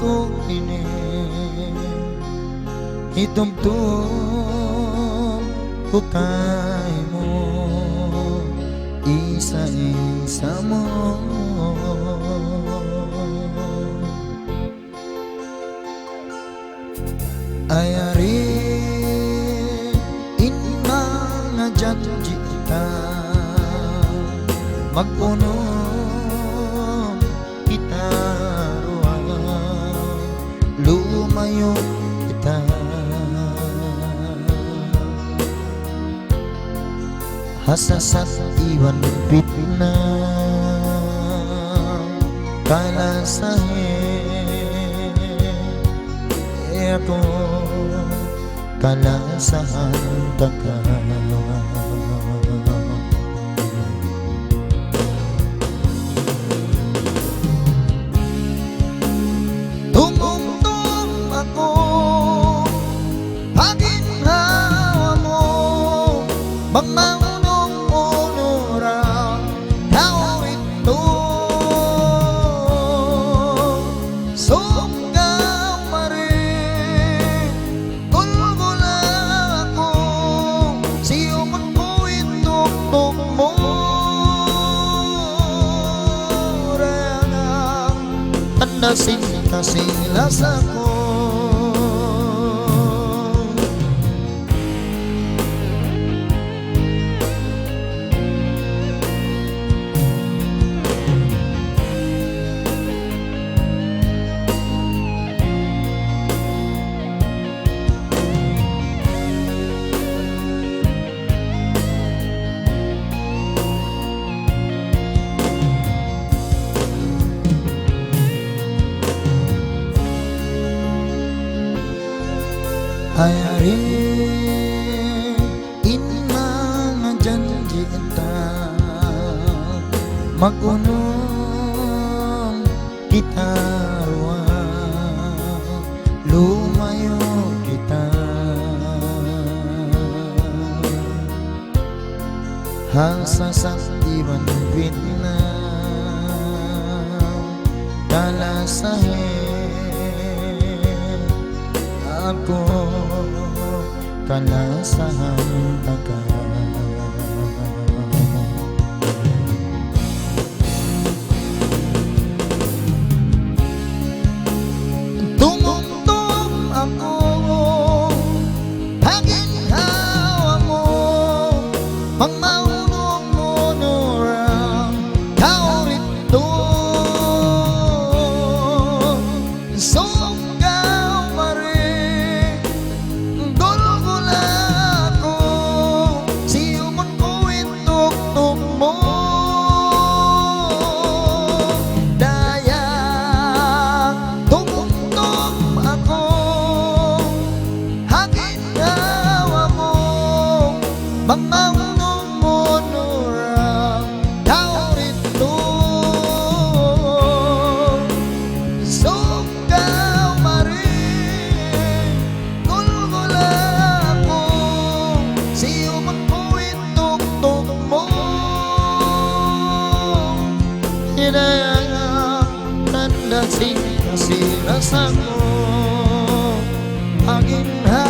ko ini itugtog ko kay mo, isa-isa mo. Ayari in mga janji kita, magpuno kita ruang, lumayo kita. Hasasat iwan fitna kalasahin ako, kalasahan taka. Tumumtum ako, paginhawa mo, magmaunong-unong ra, tao ito. Sunggaw marin, gulgula ako, siyumon ko ituktok mo. Rayanang tandasin kasilas ako. Ayari in mga janji kita, mag-unong kita ruang, lumayo kita. Hasasat iwan fitna kalasahin ako, kalasahan taka. Tumumtum ako, paginhawa mo, magmaunong-unong ra, tao rito. Sunggaw marin, gulgula ako, siyumon ko ituktok mo. Dayang tumumtum ako, haginhawa mo, magmaunong-unong ra, tao rito. Sunggaw marin, gulgula ako, siyumon ko ituktok mo. Hinayang tandasin kasilas ako, aginhawa